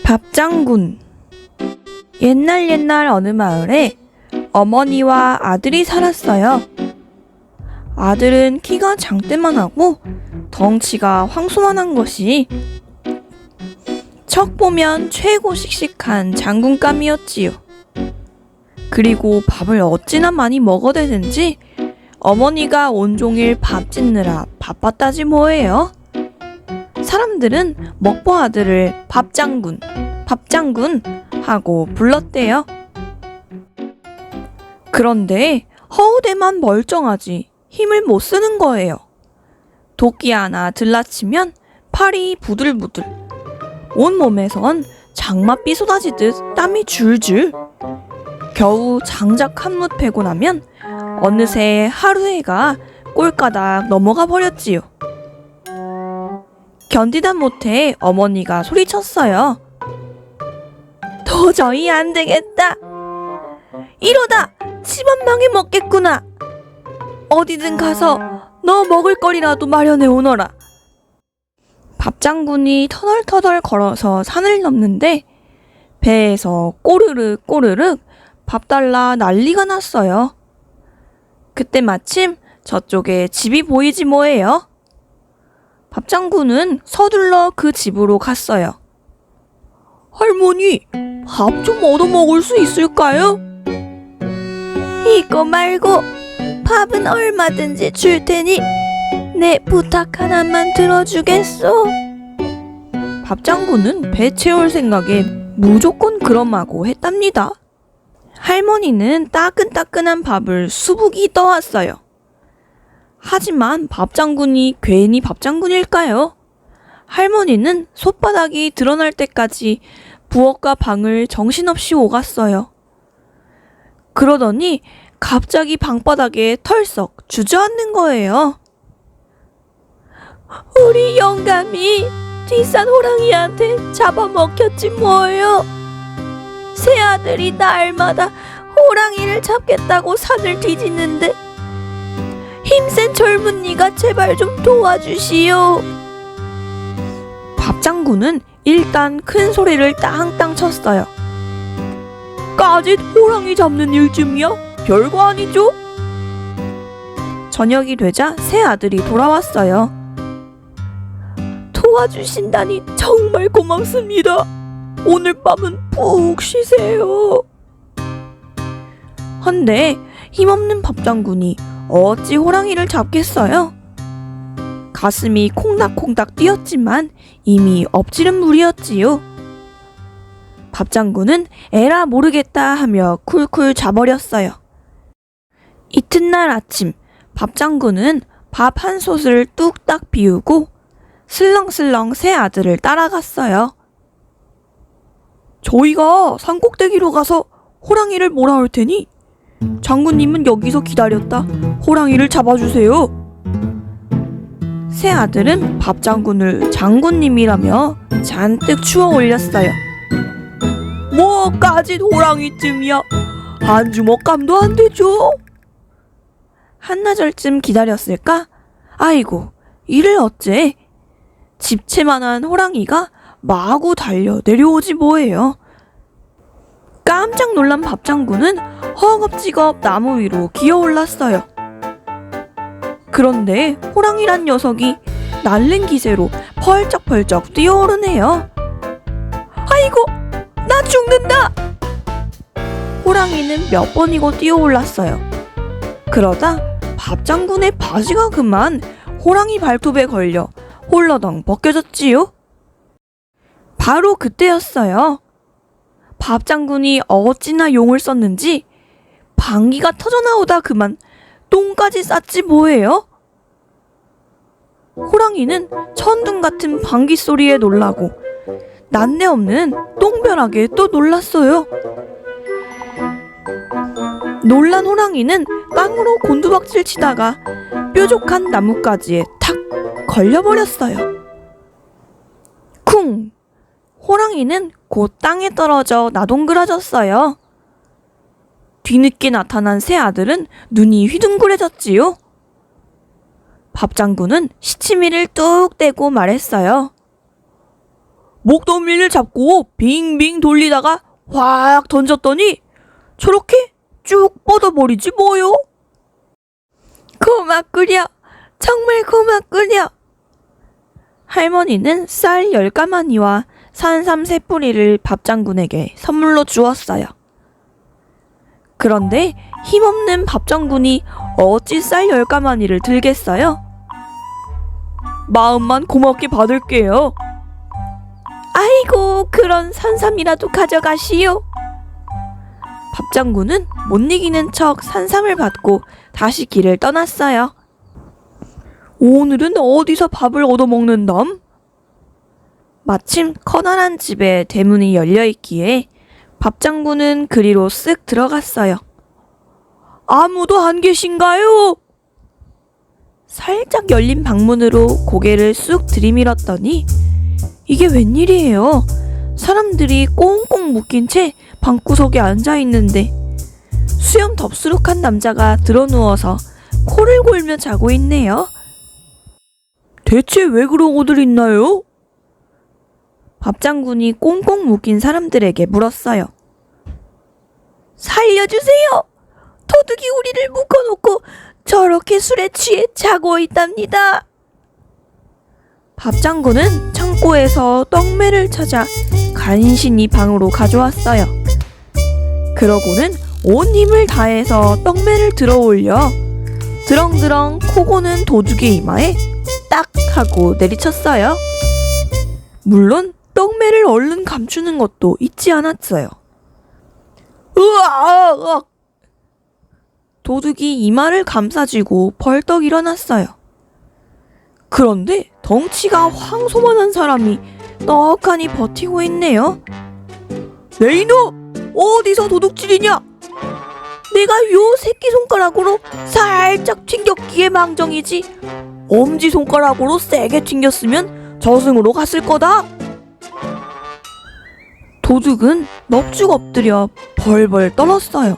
밥장군. 옛날 어느 마을에 어머니와 아들이 살았어요. 아들은 키가 장대만하고 덩치가 황소만한 것이 척 보면 최고 씩씩한 장군감이었지요. 그리고 밥을 어찌나 많이 먹어대는지 어머니가 온종일 밥 짓느라 바빴다지 뭐예요. 사람들은 먹보 아들을 밥장군 하고 불렀대요. 그런데 허우대만 멀쩡하지 힘을 못 쓰는 거예요. 도끼 하나 들라치면 팔이 부들부들, 온몸에선 장맛비 쏟아지듯 땀이 줄줄. 겨우 장작 한 뭇 패고 나면 어느새 하루해가 꼴까닥 넘어가 버렸지요. 견디다 못해 어머니가 소리쳤어요. 도저히 안 되겠다. 이러다 집안 망해 먹겠구나. 어디든 가서 너 먹을 거리라도 마련해 오너라. 밥장군이 터덜터덜 걸어서 산을 넘는데 배에서 꼬르륵 밥 달라 난리가 났어요. 그때 마침 저쪽에 집이 보이지 뭐예요. 밥장군은 서둘러 그 집으로 갔어요. 할머니, 밥 좀 얻어먹을 수 있을까요? 이거 말고 밥은 얼마든지 줄 테니 내 부탁 하나만 들어주겠소? 밥장군은 배 채울 생각에 무조건 그럼하고 했답니다. 할머니는 따끈따끈한 밥을 수북이 떠왔어요. 하지만 밥장군이 괜히 밥장군일까요? 할머니는 손바닥이 드러날 때까지 부엌과 방을 정신없이 오갔어요. 그러더니 갑자기 방바닥에 털썩 주저앉는 거예요. 우리 영감이 뒷산 호랑이한테 잡아먹혔지 뭐예요. 새아들이 날마다 호랑이를 잡겠다고 산을 뒤지는데 힘센 젊은이가 제발 좀 도와주시오. 밥장군은 일단 큰 소리를 땅땅 쳤어요. 까짓 호랑이 잡는 일쯤이야? 별거 아니죠? 저녁이 되자 새 아들이 돌아왔어요. 도와주신다니 정말 고맙습니다. 오늘 밤은 푹 쉬세요. 헌데 힘없는 밥장군이 어찌 호랑이를 잡겠어요? 가슴이 콩닥콩닥 뛰었지만 이미 엎지른 물이었지요. 밥장군은 에라 모르겠다 하며 쿨쿨 자버렸어요. 이튿날 아침 밥장군은 밥 한 솥을 뚝딱 비우고 슬렁슬렁 새 아들을 따라갔어요. 저희가 산꼭대기로 가서 호랑이를 몰아올 테니 장군님은 여기서 기다렸다 호랑이를 잡아주세요. 새 아들은 밥장군을 장군님이라며 잔뜩 추워 올렸어요. 뭐까짓 호랑이쯤이야. 한 주먹감도 안 되죠. 한나절쯤 기다렸을까? 아이고, 이를 어째. 집채만한 호랑이가 마구 달려 내려오지 뭐예요. 깜짝 놀란 밥장군은 허겁지겁 나무 위로 기어올랐어요. 그런데 호랑이란 녀석이 날른 기세로 펄쩍펄쩍 뛰어오르네요. 아이고, 나 죽는다! 호랑이는 몇 번이고 뛰어올랐어요. 그러다 밥장군의 바지가 그만 호랑이 발톱에 걸려 홀러덩 벗겨졌지요. 바로 그때였어요. 밥장군이 어찌나 용을 썼는지 방귀가 터져나오다 그만 똥까지 쌌지 뭐예요. 호랑이는 천둥 같은 방귀 소리에 놀라고 난데없는 똥벼락에 또 놀랐어요. 놀란 호랑이는 깡으로 곤두박질 치다가 뾰족한 나뭇가지에 탁 걸려버렸어요. 쿵! 호랑이는 곧 땅에 떨어져 나동그라졌어요. 뒤늦게 나타난 새 아들은 눈이 휘둥그레졌지요. 밥장군은 시치미를 뚝 떼고 말했어요. 목덜미를 잡고 빙빙 돌리다가 확 던졌더니 저렇게 쭉 뻗어버리지 뭐요. 고맙구려. 정말 고맙구려. 할머니는 쌀 10가마니와 산삼 3뿌리를 밥장군에게 선물로 주었어요. 그런데 힘없는 밥장군이 어찌 쌀 10가마니를 들겠어요? 마음만 고맙게 받을게요. 아이고, 그런 산삼이라도 가져가시오. 밥장군은 못 이기는 척 산삼을 받고 다시 길을 떠났어요. 오늘은 어디서 밥을 얻어먹는담? 마침 커다란 집에 대문이 열려있기에 밥장군은 그리로 쓱 들어갔어요. 아무도 안 계신가요? 살짝 열린 방문으로 고개를 쑥 들이밀었더니 이게 웬일이에요? 사람들이 꽁꽁 묶인 채 방구석에 앉아있는데 수염 덥수룩한 남자가 드러누워서 코를 골며 자고 있네요. 대체 왜 그러고들 있나요? 밥장군이 꽁꽁 묶인 사람들에게 물었어요. 살려주세요! 도둑이 우리를 묶어놓고 저렇게 술에 취해 자고 있답니다. 밥장군은 창고에서 떡매를 찾아 간신히 방으로 가져왔어요. 그러고는 온 힘을 다해서 떡매를 들어올려 드렁드렁 코 고는 도둑의 이마에 딱 하고 내리쳤어요. 물론 떡매를 얼른 감추는 것도 잊지 않았어요. 으아! 도둑이 이마를 감싸쥐고 벌떡 일어났어요. 그런데 덩치가 황소만한 사람이 떡하니 버티고 있네요. 내 이놈! 어디서 도둑질이냐? 내가 요 새끼손가락으로 살짝 튕겼기에 망정이지 엄지손가락으로 세게 튕겼으면 저승으로 갔을 거다. 도둑은 넙죽 엎드려 벌벌 떨었어요.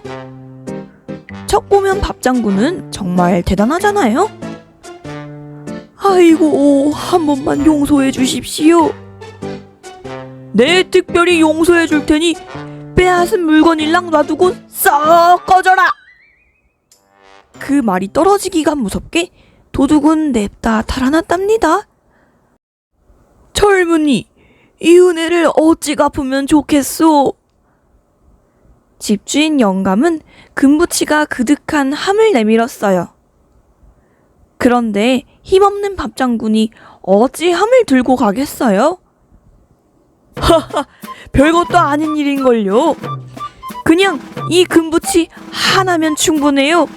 척 보면 밥장군은 정말 대단하잖아요. 아이고, 한 번만 용서해 주십시오. 네, 특별히 용서해 줄 테니 빼앗은 물건일랑 놔두고 썩 꺼져라. 그 말이 떨어지기가 무섭게 도둑은 냅다 달아났답니다. 젊은이, 이 은혜를 어찌 갚으면 좋겠소? 집주인 영감은 금부치가 그득한 함을 내밀었어요. 그런데 힘없는 밥장군이 어찌 함을 들고 가겠어요? 하하, 별것도 아닌 일인걸요. 그냥 이 금부치 하나면 충분해요.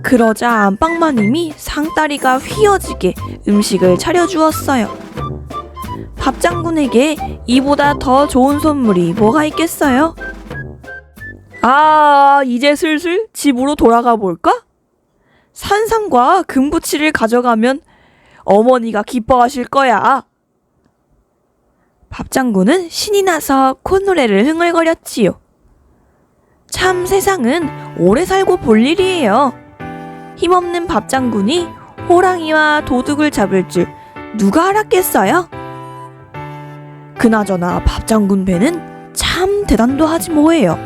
그러자 안방마님이 상다리가 휘어지게 음식을 차려주었어요. 밥장군에게 이보다 더 좋은 선물이 뭐가 있겠어요? 아, 이제 슬슬 집으로 돌아가 볼까? 산삼과 금부치를 가져가면 어머니가 기뻐하실 거야. 밥장군은 신이 나서 콧노래를 흥얼거렸지요. 참 세상은 오래 살고 볼 일이에요. 힘없는 밥장군이 호랑이와 도둑을 잡을 줄 누가 알았겠어요? 그나저나 밥장군 배는 참 대단도 하지 뭐예요.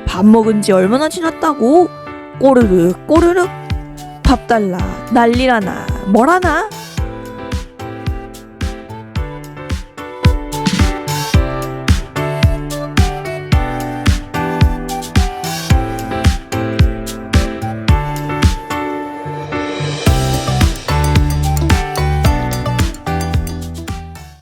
밥 먹은 지 얼마나 지났다고 꼬르륵 꼬르륵 밥 달라 난리라나 뭐라나.